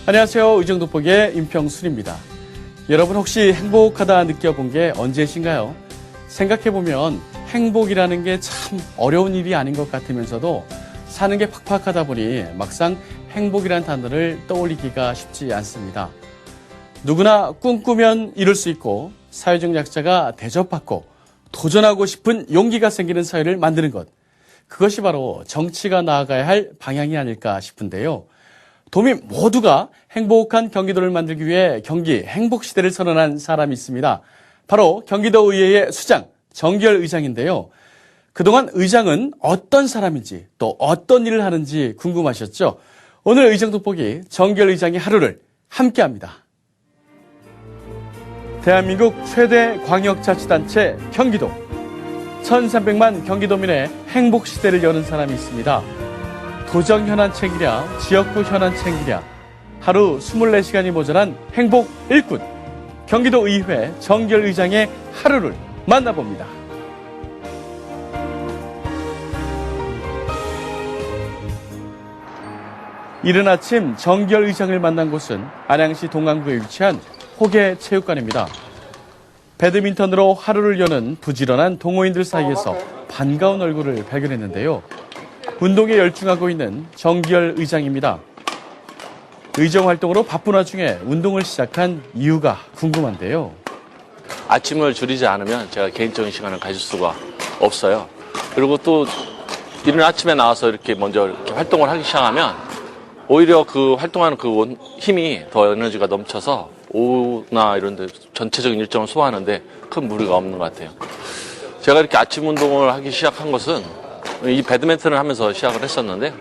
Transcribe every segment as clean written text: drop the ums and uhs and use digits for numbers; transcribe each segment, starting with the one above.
안녕하세요. 의정돋보기의 임평순입니다. 여러분 혹시 행복하다 느껴본 게 언제신가요? 생각해보면 행복이라는 게 참 어려운 일이 아닌 것 같으면서도 사는 게 팍팍하다 보니 막상 행복이라는 단어를 떠올리기가 쉽지 않습니다. 누구나 꿈꾸면 이룰 수 있고 사회적 약자가 대접받고 도전하고 싶은 용기가 생기는 사회를 만드는 것. 그것이 바로 정치가 나아가야 할 방향이 아닐까 싶은데요. 도민 모두가 행복한 경기도를 만들기 위해 경기 행복시대를 선언한 사람이 있습니다. 바로 경기도의회의 수장 정기열 의장인데요. 그동안 의장은 어떤 사람인지 또 어떤 일을 하는지 궁금하셨죠? 오늘 의정돋보기 정기열 의장의 하루를 함께합니다. 대한민국 최대 광역자치단체 경기도. 1300만 경기도민의 행복시대를 여는 사람이 있습니다. 도정 현안 챙기랴, 지역구 현안 챙기랴, 하루 24시간이 모자란 행복 일꾼, 경기도의회 정기열 의장의 하루를 만나봅니다. 이른 아침 정기열 의장을 만난 곳은 안양시 동안구에 위치한 호계체육관입니다. 배드민턴으로 하루를 여는 부지런한 동호인들 사이에서 반가운 얼굴을 발견했는데요. 운동에 열중하고 있는 정기열 의장입니다. 의정 활동으로 바쁜 와중에 운동을 시작한 이유가 궁금한데요. 아침을 줄이지 않으면 제가 개인적인 시간을 가질 수가 없어요. 그리고 또 이른 아침에 나와서 이렇게 먼저 이렇게 활동을 하기 시작하면 오히려 그 활동하는 그 힘이 더 에너지가 넘쳐서 오후나 이런 데 전체적인 일정을 소화하는데 큰 무리가 없는 것 같아요. 제가 이렇게 아침 운동을 하기 시작한 것은 이 배드민턴을 하면서 시작을 했었는데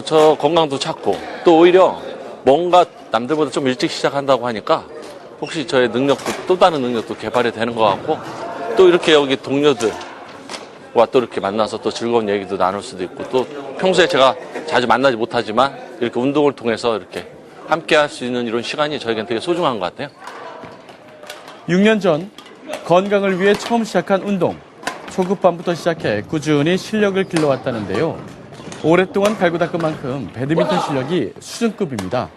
저 건강도 찾고 또 오히려 뭔가 남들보다 좀 일찍 시작한다고 하니까 혹시 저의 능력도 또 다른 능력도 개발이 되는 것 같고 또 이렇게 여기 동료들과 또 이렇게 만나서 또 즐거운 얘기도 나눌 수도 있고 또 평소에 제가 자주 만나지 못하지만 이렇게 운동을 통해서 이렇게 함께 할 수 있는 이런 시간이 저에겐 되게 소중한 것 같아요. 6년 전 건강을 위해 처음 시작한 운동. 초급반부터 시작해 꾸준히 실력을 길러왔다는데요. 오랫동안 갈고 닦은 만큼 배드민턴 실력이 수준급입니다.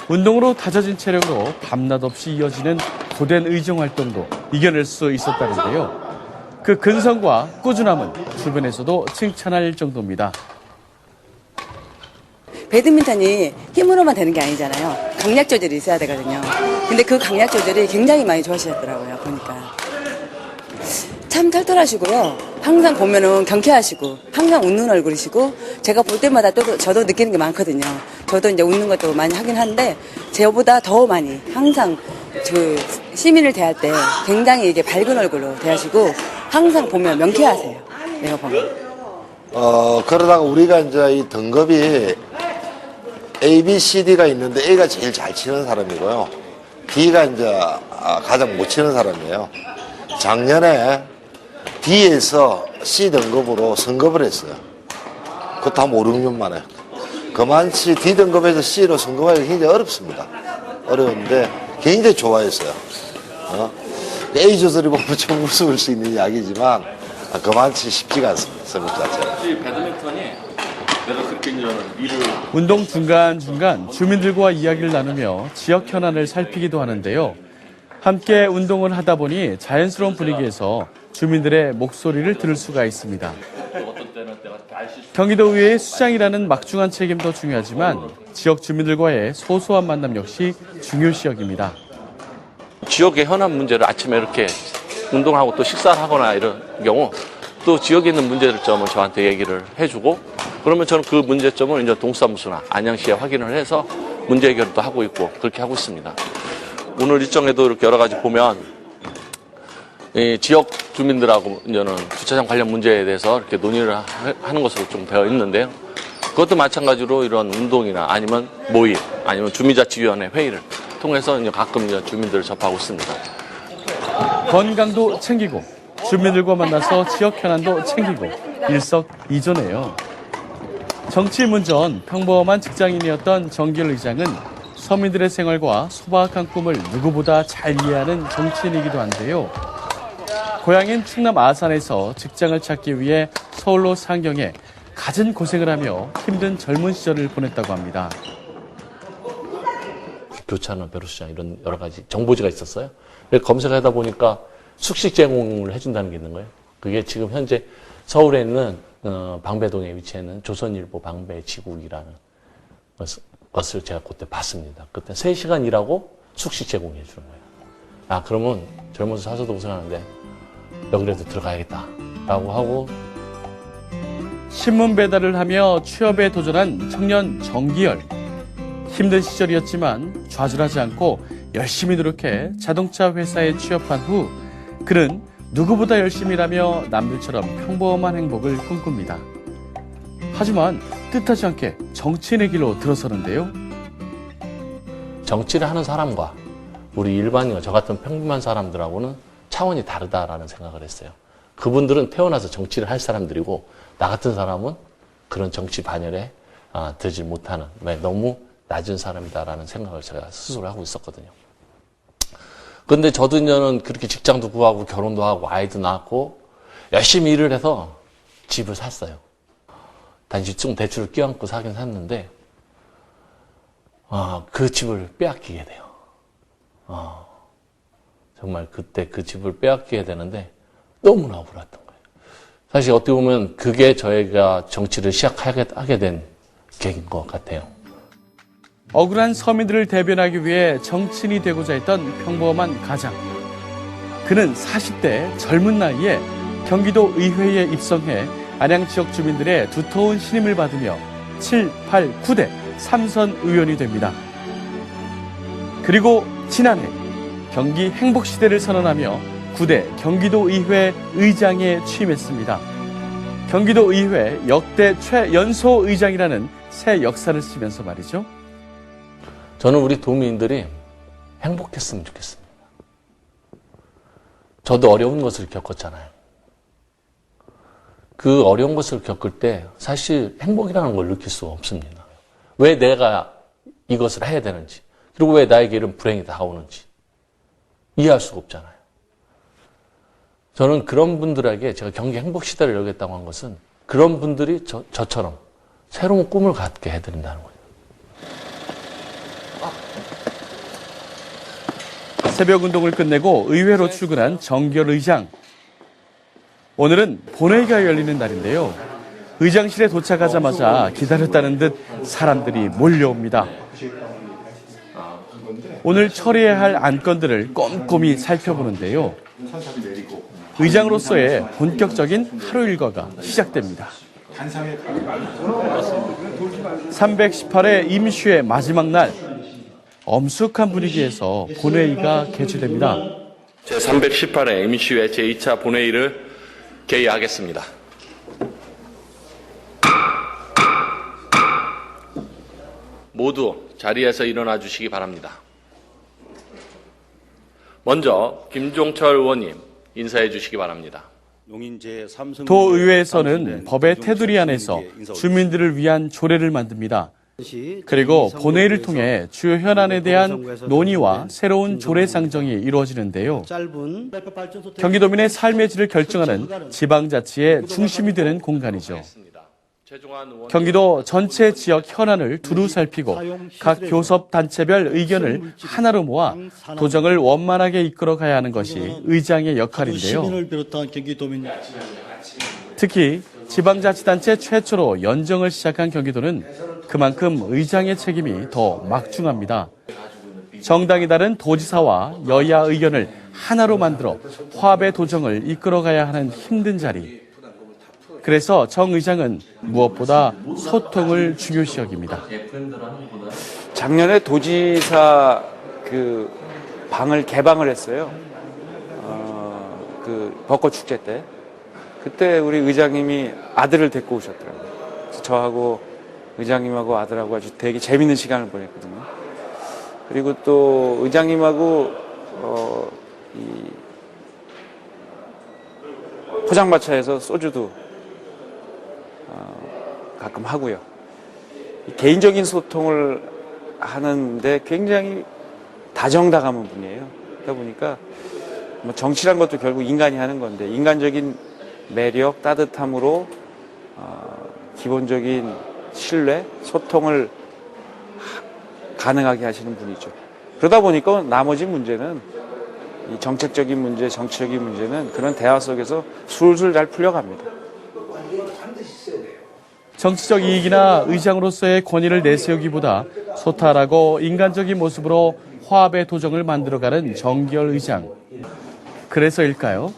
운동으로 다져진 체력으로 밤낮 없이 이어지는 고된 의정 활동도 이겨낼 수 있었다는데요. 그 근성과 꾸준함은 주변에서도 칭찬할 정도입니다. 배드민턴이 힘으로만 되는 게 아니잖아요. 강약 조절이 있어야 되거든요. 근데 그 강약 조절이 굉장히 많이 좋아지셨더라고요, 보니까. 참 털털하시고요. 항상 보면은 경쾌하시고, 항상 웃는 얼굴이시고, 제가 볼 때마다 또 저도 느끼는 게 많거든요. 저도 이제 웃는 것도 많이 하긴 하는데, 저보다 더 많이, 항상 그 시민을 대할 때 굉장히 이게 밝은 얼굴로 대하시고, 항상 보면 명쾌하세요. 내가 보면. 그러다가 우리가 이제 이 등급이 A, B, C, D가 있는데 A가 제일 잘 치는 사람이고요. D가 이제 가장 못 치는 사람이에요. 작년에 D에서 C 등급으로 승급을 했어요. 그것도 한 5, 6년 만에. 그만치 D 등급에서 C로 승급하기가 굉장히 어렵습니다. 어려운데 굉장히 좋아했어요. A 조절이 보면 좀 무서울 수 있는 이야기지만 그만치 쉽지가 않습니다. 승급 자체가. 이 배드민턴이 내가 그렇게 이제 일을 운동 중간중간 주민들과 이야기를 나누며 지역 현안을 살피기도 하는데요. 함께 운동을 하다 보니 자연스러운 분위기에서 주민들의 목소리를 들을 수가 있습니다. 경기도의회의 수장이라는 막중한 책임도 중요하지만 지역 주민들과의 소소한 만남 역시 중요시 여깁니다. 지역의 현안 문제를 아침에 이렇게 운동하고 또 식사를 하거나 이런 경우 또 지역에 있는 문제점을 저한테 얘기를 해주고 그러면 저는 그 문제점을 이제 동사무소나 안양시에 확인을 해서 문제 해결도 하고 있고 그렇게 하고 있습니다. 오늘 일정에도 이렇게 여러 가지 보면 이 지역 주민들하고 이제는 주차장 관련 문제에 대해서 이렇게 논의를 하는 것으로 좀 되어 있는데요. 그것도 마찬가지로 이런 운동이나 아니면 모임, 아니면 주민자치위원회 회의를 통해서 이제 가끔 이제 주민들을 접하고 있습니다. 건강도 챙기고 주민들과 만나서 지역 현안도 챙기고 일석이조네요. 정치문전 평범한 직장인이었던 정기열 의장은 서민들의 생활과 소박한 꿈을 누구보다 잘 이해하는 정치인이기도 한데요. 고향인 충남 아산에서 직장을 찾기 위해 서울로 상경해 갖은 고생을 하며 힘든 젊은 시절을 보냈다고 합니다. 교차하는 벼룩시장 이런 여러 가지 정보지가 있었어요. 그래서 검색하다 보니까 숙식 제공을 해준다는 게 있는 거예요. 그게 지금 현재 서울에 있는 방배동에 위치해 있는 조선일보 방배지국이라는 것을 제가 그때 봤습니다. 그때 3시간 일하고 숙식 제공해 주는 거예요. 아, 그러면 젊어서 사서도 고생하는데 여기라도 들어가야겠다라고 하고 신문 배달을 하며 취업에 도전한 청년 정기열. 힘든 시절이었지만 좌절하지 않고 열심히 노력해 자동차 회사에 취업한 후 그는 누구보다 열심히 일하며 남들처럼 평범한 행복을 꿈꿉니다. 하지만 뜻하지 않게 정치인의 길로 들어서는데요. 정치를 하는 사람과 우리 일반인과 저 같은 평범한 사람들하고는 차원이 다르다라는 생각을 했어요. 그분들은 태어나서 정치를 할 사람들이고 나 같은 사람은 그런 정치 반열에 들지 못하는 너무 낮은 사람이다라는 생각을 제가 스스로 하고 있었거든요. 그런데 저도 이제는 그렇게 직장도 구하고 결혼도 하고 아이도 낳고 열심히 일을 해서 집을 샀어요. 단지 좀 대출을 껴안고 사긴 샀는데 그 집을 빼앗기게 돼요. 정말 그때 그 집을 빼앗기게 되는데 너무나 억울했던 거예요. 사실 어떻게 보면 그게 저희가 정치를 시작하게 된 계기인 것 같아요. 억울한 서민들을 대변하기 위해 정치인이 되고자 했던 평범한 가장. 그는 40대 젊은 나이에 경기도 의회에 입성해 안양 지역 주민들의 두터운 신임을 받으며 7, 8, 9대 3선 의원이 됩니다. 그리고 지난해 경기 행복시대를 선언하며 9대 경기도의회 의장에 취임했습니다. 경기도의회 역대 최연소 의장이라는 새 역사를 쓰면서 말이죠. 저는 우리 도민들이 행복했으면 좋겠습니다. 저도 어려운 것을 겪었잖아요. 그 어려운 것을 겪을 때 사실 행복이라는 걸 느낄 수가 없습니다. 왜 내가 이것을 해야 되는지, 그리고 왜 나에게 이런 불행이 다가오는지 이해할 수가 없잖아요. 저는 그런 분들에게 제가 경기 행복시대를 열겠다고 한 것은 그런 분들이 저처럼 새로운 꿈을 갖게 해드린다는 거예요. 새벽 운동을 끝내고 의회로 출근한 정기열 의장. 오늘은 본회의가 열리는 날인데요. 의장실에 도착하자마자 기다렸다는 듯 사람들이 몰려옵니다. 오늘 처리해야 할 안건들을 꼼꼼히 살펴보는데요. 의장으로서의 본격적인 하루 일과가 시작됩니다. 318회 임시회 마지막 날, 엄숙한 분위기에서 본회의가 개최됩니다. 제318회 임시회 제2차 본회의를 개의하겠습니다. 모두 자리에서 일어나 주시기 바랍니다. 먼저 김종철 의원님 인사해 주시기 바랍니다. 도의회에서는 법의 테두리 안에서 주민들을 위한 조례를 만듭니다. 그리고 본회의를 통해 주요 현안에 대한 논의와 새로운 조례 상정이 이루어지는데요. 경기도민의 삶의 질을 결정하는 지방자치의 중심이 되는 공간이죠. 경기도 전체 지역 현안을 두루 살피고 각 교섭 단체별 의견을 하나로 모아 도정을 원만하게 이끌어가야 하는 것이 의장의 역할인데요. 특히 지방자치단체 최초로 연정을 시작한 경기도는 그만큼 의장의 책임이 더 막중합니다. 정당이 다른 도지사와 여야 의견을 하나로 만들어 화합의 도정을 이끌어가야 하는 힘든 자리. 그래서 정 의장은 무엇보다 소통을 중요시 여깁니다. 작년에 도지사 그 방을 개방을 했어요. 그 벚꽃 축제 때. 그때 우리 의장님이 아들을 데리고 오셨더라고요. 그래서 저하고 의장님하고 아들하고 아주 되게 재밌는 시간을 보냈거든요. 그리고 또 의장님하고 이 포장마차에서 소주도 가끔 하고요. 개인적인 소통을 하는데 굉장히 다정다감한 분이에요. 그러다 보니까 뭐 정치란 것도 결국 인간이 하는 건데 인간적인 매력, 따뜻함으로 기본적인 신뢰, 소통을 가능하게 하시는 분이죠. 그러다 보니까 나머지 문제는 이 정책적인 문제, 정치적인 문제는 그런 대화 속에서 술술 잘 풀려갑니다. 정치적 이익이나 의장으로서의 권위를 내세우기보다 소탈하고 인간적인 모습으로 화합의 도정을 만들어가는 정기열 의장. 그래서일까요?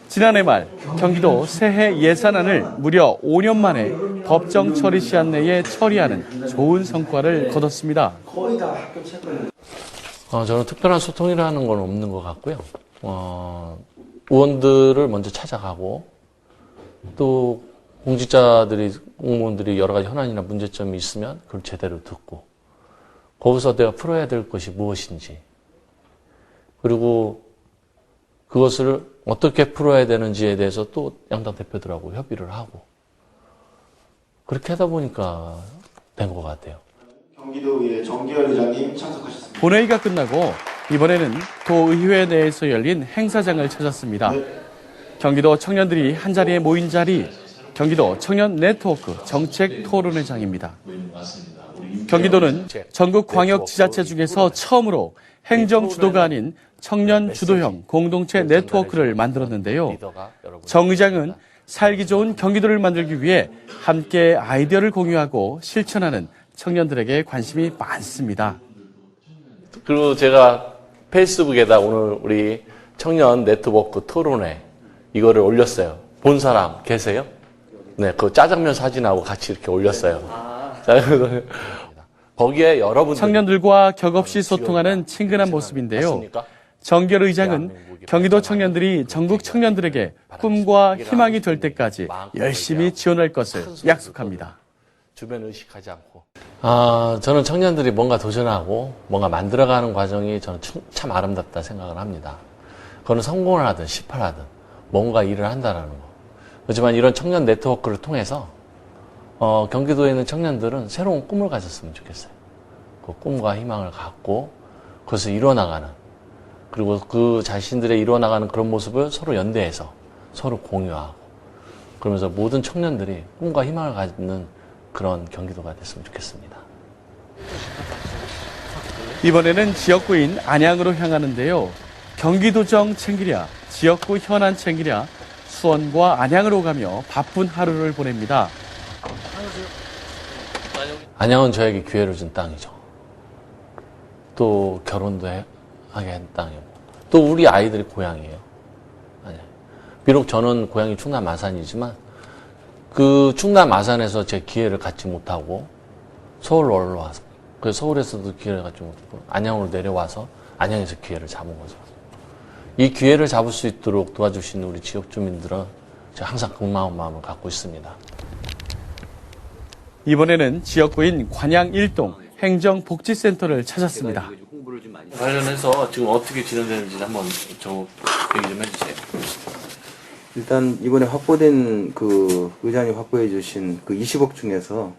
지난해 말 경기도 새해 예산안을 무려 5년 만에 법정 처리 시한 내에 처리하는 좋은 성과를 거뒀습니다. 저는 특별한 소통이라는 건 없는 것 같고요. 의원들을 먼저 찾아가고 또 공직자들이, 공무원들이 여러 가지 현안이나 문제점이 있으면 그걸 제대로 듣고 거기서 내가 풀어야 될 것이 무엇인지 그리고 그것을 어떻게 풀어야 되는지에 대해서 또 양당 대표들하고 협의를 하고 그렇게 하다 보니까 된 것 같아요. 경기도의회 정기열 의장님 참석하셨습니다. 본회의가 끝나고 이번에는 도의회 내에서 열린 행사장을 찾았습니다. 경기도 청년들이 한자리에 모인 자리, 경기도 청년 네트워크 정책 토론회장입니다. 경기도는 전국 광역 지자체 중에서 처음으로 행정 주도가 아닌 청년 주도형 공동체 네트워크를 만들었는데요. 정 의장은 살기 좋은 경기도를 만들기 위해 함께 아이디어를 공유하고 실천하는 청년들에게 관심이 많습니다. 그리고 제가 페이스북에다 오늘 우리 청년 네트워크 토론회 이거를 올렸어요. 본 사람 계세요? 네, 그 짜장면 사진하고 같이 이렇게 올렸어요. 거기에 여러분 청년들과 격없이 소통하는 친근한 모습인데요. 정결 의장은 경기도 청년들이 전국 청년들에게 꿈과 희망이 될 때까지 열심히 지원할 것을 약속합니다. 주변 의식하지 않고. 저는 청년들이 뭔가 도전하고 뭔가 만들어가는 과정이 저는 참 아름답다 생각을 합니다. 그거는 성공을 하든 실패를 하든 뭔가 일을 한다라는 거. 하지만 이런 청년 네트워크를 통해서 경기도에 있는 청년들은 새로운 꿈을 가졌으면 좋겠어요. 그 꿈과 희망을 갖고 그것을 이뤄나가는 그리고 그 자신들의 이뤄나가는 그런 모습을 서로 연대해서 서로 공유하고 그러면서 모든 청년들이 꿈과 희망을 갖는 그런 경기도가 됐으면 좋겠습니다. 이번에는 지역구인 안양으로 향하는데요. 경기도정 챙기랴, 지역구 현안 챙기랴, 수원과 안양으로 가며 바쁜 하루를 보냅니다. 안양은 저에게 기회를 준 땅이죠. 또 결혼도 하게 한 땅이고 또 우리 아이들이 고향이에요. 안양. 비록 저는 고향이 충남 마산이지만 그 충남 마산에서 제 기회를 갖지 못하고 서울로 올라와서 그래서 서울에서도 기회를 갖지 못하고 안양으로 내려와서 안양에서 기회를 잡은 거죠. 이 기회를 잡을 수 있도록 도와주시는 우리 지역 주민들은 제가 항상 고마운 마음을 갖고 있습니다. 이번에는 지역구인 관양 1동 행정복지센터를 찾았습니다. 관련해서 지금 어떻게 진행되는지 한번 좀 얘기 좀 해주세요. 일단 이번에 확보된 그 의장님 확보해 주신 그 20억 중에서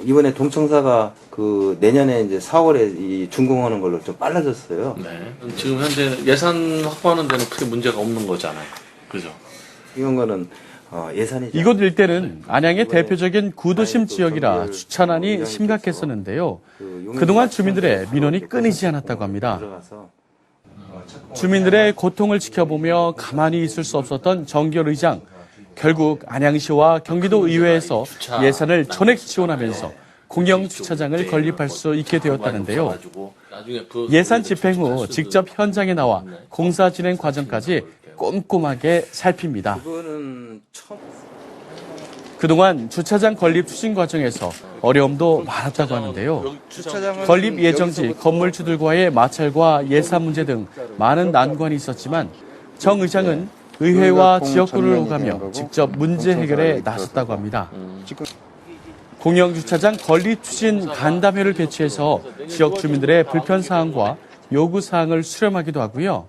이번에 동청사가 그 내년에 이제 4월에 이 준공하는 걸로 좀 빨라졌어요. 네. 지금 현재 예산 확보하는 데는 크게 문제가 없는 거잖아요. 그죠? 이런 거는 예산이 이곳 일대는 안양의 대표적인 구도심 지역이라 주차난이 심각했었는데요. 그동안 주민들의 민원이 끊이지 않았다고 합니다. 주민들의 고통을 지켜보며 가만히 있을 수 없었던 정결 의장. 결국 안양시와 경기도 의회에서 예산을 전액 지원하면서 공영 주차장을 건립할 수 있게 되었다는데요. 예산 집행 후 직접 현장에 나와 공사 진행 과정까지 꼼꼼하게 살핍니다. 그동안 주차장 건립 추진 과정에서 어려움도 많았다고 하는데요. 건립 예정지 건물주들과의 마찰과 예산 문제 등 많은 난관이 있었지만 정 의장은 의회와 지역구를 오가며 직접 문제 해결에 나섰다고 합니다. 공영주차장 건립 추진 간담회를 개최해서 지역 주민들의 불편사항과 요구사항을 수렴하기도 하고요.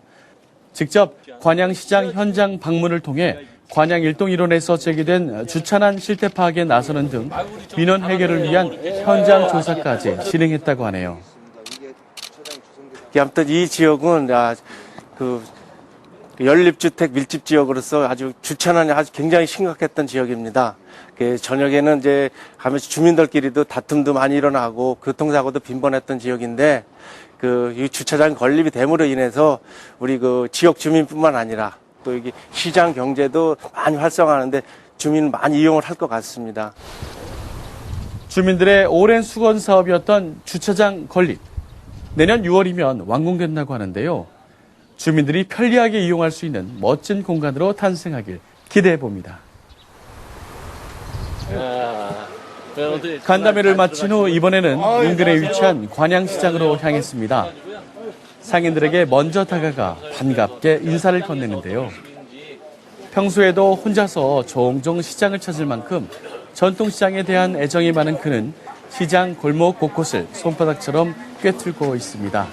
직접 관양시장 현장 방문을 통해 관양 1동 일원에서 제기된 주차난 실태 파악에 나서는 등 민원 해결을 위한 현장 조사까지 진행했다고 하네요. 아무튼 이 지역은 연립주택 밀집 지역으로서 아주 주차난이 아주 굉장히 심각했던 지역입니다. 저녁에는 이제 가면서 주민들끼리도 다툼도 많이 일어나고 교통사고도 빈번했던 지역인데 이 주차장 건립이 됨으로 인해서 우리 그 지역 주민뿐만 아니라 또 여기 시장 경제도 많이 활성화하는데 주민 많이 이용을 할 것 같습니다. 주민들의 오랜 수건 사업이었던 주차장 건립. 내년 6월이면 완공된다고 하는데요. 주민들이 편리하게 이용할 수 있는 멋진 공간으로 탄생하길 기대해 봅니다. 간담회를 마친 후 이번에는 인근에 위치한 관양시장으로 향했습니다. 상인들에게 먼저 다가가 반갑게 인사를 건네는데요. 평소에도 혼자서 종종 시장을 찾을 만큼 전통시장에 대한 애정이 많은 그는 시장 골목 곳곳을 손바닥처럼 꿰뚫고 있습니다.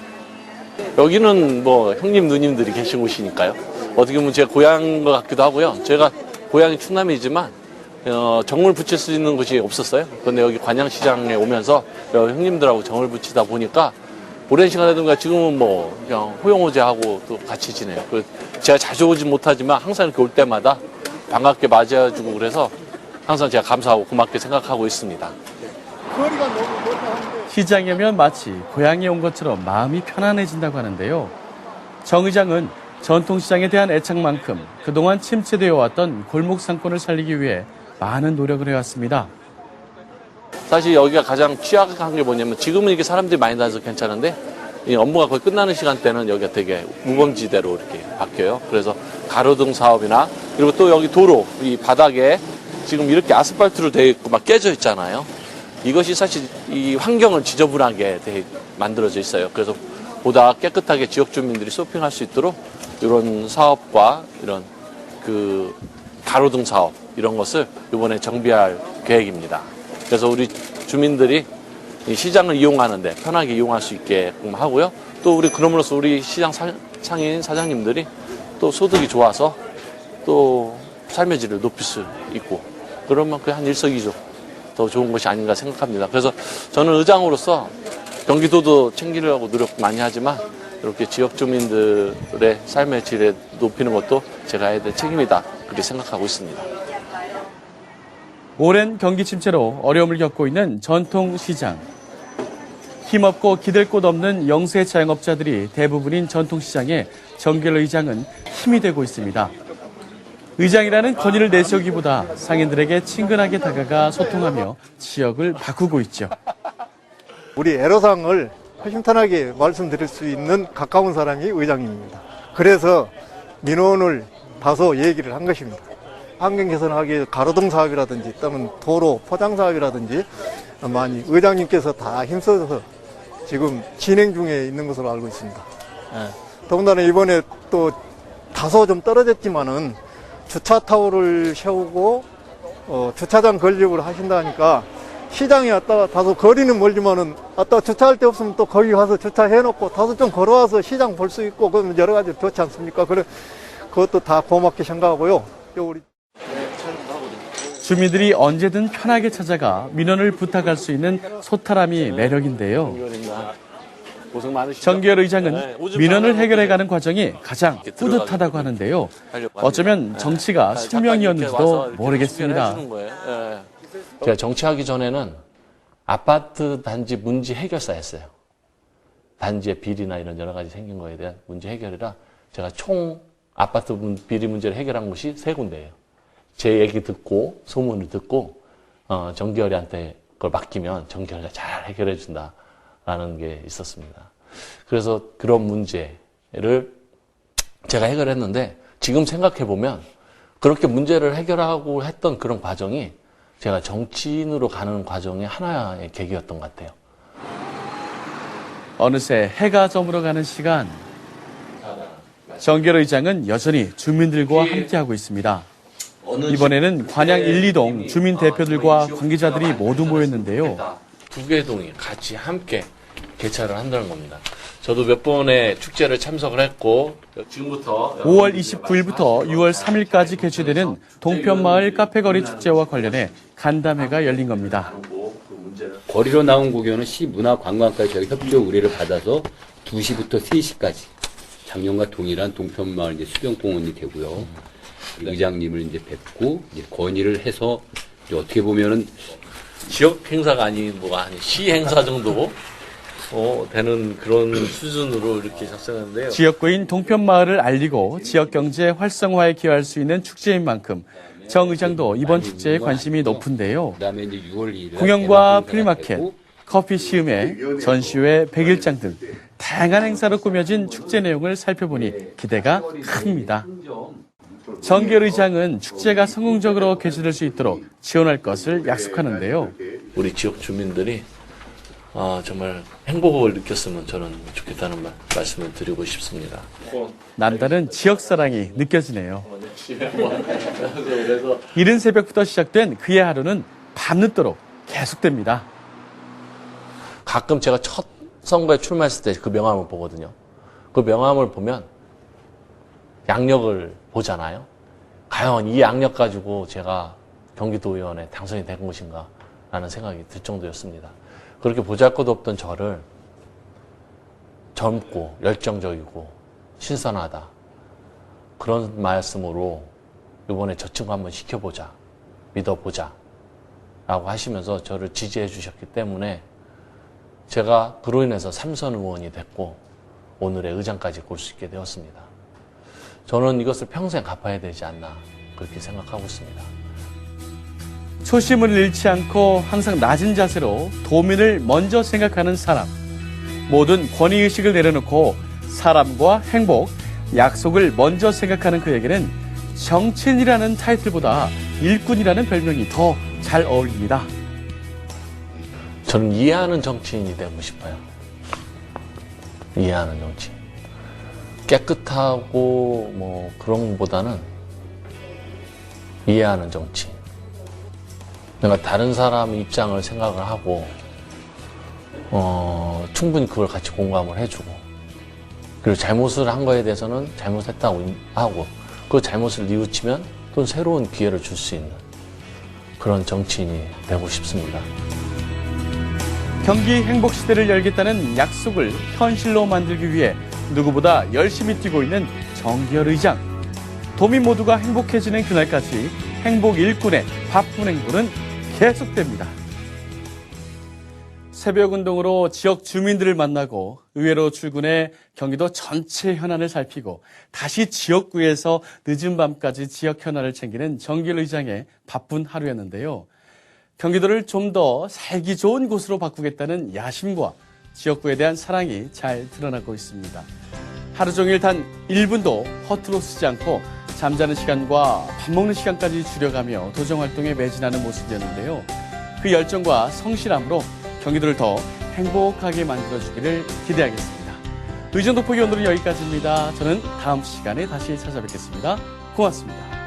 여기는 뭐 형님 누님들이 계신 곳이니까요. 어떻게 보면 제 고향인 것 같기도 하고요. 제가 고향이 충남이지만 정을 붙일 수 있는 곳이 없었어요. 그런데 여기 관양시장에 오면서 형님들하고 정을 붙이다 보니까 오랜 시간이든가 지금은 뭐 그냥 호영호재하고 또 같이 지내요. 제가 자주 오진 못하지만 항상 이렇게 올 때마다 반갑게 맞이해주고 그래서 항상 제가 감사하고 고맙게 생각하고 있습니다. 시장에 오면 마치 고향에 온 것처럼 마음이 편안해진다고 하는데요. 정 의장은 전통시장에 대한 애착만큼 그동안 침체되어 왔던 골목 상권을 살리기 위해 많은 노력을 해왔습니다. 사실 여기가 가장 취약한 게 뭐냐면 지금은 이게 사람들이 많이 다녀서 괜찮은데 이 업무가 거의 끝나는 시간대는 여기가 되게 무범지대로 이렇게 바뀌어요. 그래서 가로등 사업이나 그리고 또 여기 도로 이 바닥에 지금 이렇게 아스팔트로 되어 있고 막 깨져 있잖아요. 이것이 사실 이 환경을 지저분하게 만들어져 있어요. 그래서 보다 깨끗하게 지역 주민들이 쇼핑할 수 있도록 이런 사업과 이런 그 가로등 사업 이런 것을 이번에 정비할 계획입니다. 그래서 우리 주민들이 이 시장을 이용하는데 편하게 이용할 수 있게 하고요. 또 우리 그럼으로써 우리 시장 상인 사장님들이 또 소득이 좋아서 또 삶의 질을 높일 수 있고 그러면 그 한 일석이조 더 좋은 것이 아닌가 생각합니다. 그래서 저는 의장으로서 경기도도 챙기려고 노력 많이 하지만 이렇게 지역 주민들의 삶의 질을 높이는 것도 제가 해야 될 책임이다. 그렇게 생각하고 있습니다. 오랜 경기 침체로 어려움을 겪고 있는 전통시장. 힘없고 기댈 곳 없는 영세 자영업자들이 대부분인 전통시장에 정결 의장은 힘이 되고 있습니다. 의장이라는 권위를 내세우기보다 상인들에게 친근하게 다가가 소통하며 지역을 바꾸고 있죠. 우리 애로사항을 허심탄회하게 말씀드릴 수 있는 가까운 사람이 의장입니다. 그래서 민원을 다소 얘기를 한 것입니다. 환경 개선하기 위해 가로등 사업이라든지 또는 도로 포장 사업이라든지 많이 의장님께서 다 힘써서 지금 진행 중에 있는 것으로 알고 있습니다. 더군다나 이번에 또 다소 좀 떨어졌지만은 주차 타워를 세우고 주차장 건립을 하신다니까 시장에 왔다가 다소 거리는 멀지만은 왔다가 주차할 데 없으면 또 거기 가서 주차해놓고 다소 좀 걸어와서 시장 볼 수 있고 그러면 여러 가지 좋지 않습니까? 그래 그것도 다 고맙게 생각하고요. 우리 주민들이 언제든 편하게 찾아가 민원을 부탁할 수 있는 소탈함이 매력인데요. 고생 많으시죠? 정기열 의장은 민원을 해결해가는 과정이 가장 뿌듯하다고 하는데요. 어쩌면 정치가 숙명이었는지도 모르겠습니다. 제가 정치하기 전에는 아파트 단지 문제 해결사였어요. 단지의 비리나 이런 여러 가지 생긴 거에 대한 문제 해결이라 제가 총 아파트 비리 문제를 해결한 곳이 3군데예요. 제 얘기 듣고 소문을 듣고 정기열이한테 그걸 맡기면 정기열이가 잘 해결해 준다라는 게 있었습니다. 그래서 그런 문제를 제가 해결했는데 지금 생각해 보면 그렇게 문제를 해결하고 했던 그런 과정이 제가 정치인으로 가는 과정의 하나의 계기였던 것 같아요. 어느새 해가 저물어가는 시간. 정결 의장은 여전히 주민들과 함께하고 있습니다. 이번에는 관양 1, 2동 주민 대표들과 관계자들이 모두 모였는데요. 2개 동이 같이 함께 개최를 한다는 겁니다. 저도 몇 번의 축제를 참석을 했고 지금부터 5월 29일부터 6월 3일까지 개최되는 동편마을 카페거리 축제와 관련해 간담회가 열린 겁니다. 거리로 나온 고견은 시문화관광까지 저희 협조 의뢰를 받아서 2시부터 3시까지 작년과 동일한 동편마을 이제 수변공원이 되고요. 의장님을 이제 뵙고 이제 건의를 해서 이제 어떻게 보면은 지역 행사가 아닌 시 행사 정도 되는 그런 수준으로 이렇게 작성하는데요. 지역구인 동편마을을 알리고 지역 경제 활성화에 기여할 수 있는 축제인 만큼 정 의장도 이번 축제에 관심이 높은데요. 그다음에 이제 6월 2일 공연과 플리마켓, 커피 시음회, 전시회, 백일장 등 다양한 행사로 꾸며진 축제 내용을 살펴보니 기대가 큽니다. 정기열 의장은 축제가 성공적으로 개최될 수 있도록 지원할 것을 약속하는데요. 우리 지역 주민들이 정말 행복을 느꼈으면 저는 좋겠다는 말씀을 드리고 싶습니다. 남다른 지역 사랑이 느껴지네요. 이른 새벽부터 시작된 그의 하루는 밤늦도록 계속됩니다. 가끔 제가 첫 선거에 출마했을 때 그 명함을 보거든요. 그 명함을 보면 양력을 보잖아요. 과연 이 양력 가지고 제가 경기도의원에 당선이 된 것인가 라는 생각이 들 정도였습니다. 그렇게 보잘것없던 저를 젊고 열정적이고 신선하다 그런 말씀으로 이번에 저 친구 한번 시켜보자, 믿어보자 라고 하시면서 저를 지지해 주셨기 때문에 제가 그로 인해서 3선 의원이 됐고 오늘의 의장까지 올 수 있게 되었습니다. 저는 이것을 평생 갚아야 되지 않나 그렇게 생각하고 있습니다. 초심을 잃지 않고 항상 낮은 자세로 도민을 먼저 생각하는 사람. 모든 권위의식을 내려놓고 사람과 행복, 약속을 먼저 생각하는 그에게는 정치인이라는 타이틀보다 일꾼이라는 별명이 더 잘 어울립니다. 저는 이해하는 정치인이 되고 싶어요. 이해하는 정치인. 깨끗하고 뭐 그런 것보다는 이해하는 정치인. 내가 다른 사람 입장을 생각을 하고 충분히 그걸 같이 공감을 해주고 그리고 잘못을 한 거에 대해서는 잘못했다고 하고 그 잘못을 뉘우치면 또 새로운 기회를 줄 수 있는 그런 정치인이 되고 싶습니다. 경기 행복시대를 열겠다는 약속을 현실로 만들기 위해 누구보다 열심히 뛰고 있는 정기열 의장. 도민 모두가 행복해지는 그날까지 행복 일꾼의 바쁜 행보는 계속됩니다. 새벽 운동으로 지역 주민들을 만나고 의회로 출근해 경기도 전체 현안을 살피고 다시 지역구에서 늦은 밤까지 지역 현안을 챙기는 정기열 의장의 바쁜 하루였는데요. 경기도를 좀 더 살기 좋은 곳으로 바꾸겠다는 야심과 지역구에 대한 사랑이 잘 드러나고 있습니다. 하루 종일 단 1분도 허투루 쓰지 않고 잠자는 시간과 밥 먹는 시간까지 줄여가며 도정활동에 매진하는 모습이었는데요. 그 열정과 성실함으로 경기도를 더 행복하게 만들어주기를 기대하겠습니다. 의정 돋보기 오늘은 여기까지입니다. 저는 다음 시간에 다시 찾아뵙겠습니다. 고맙습니다.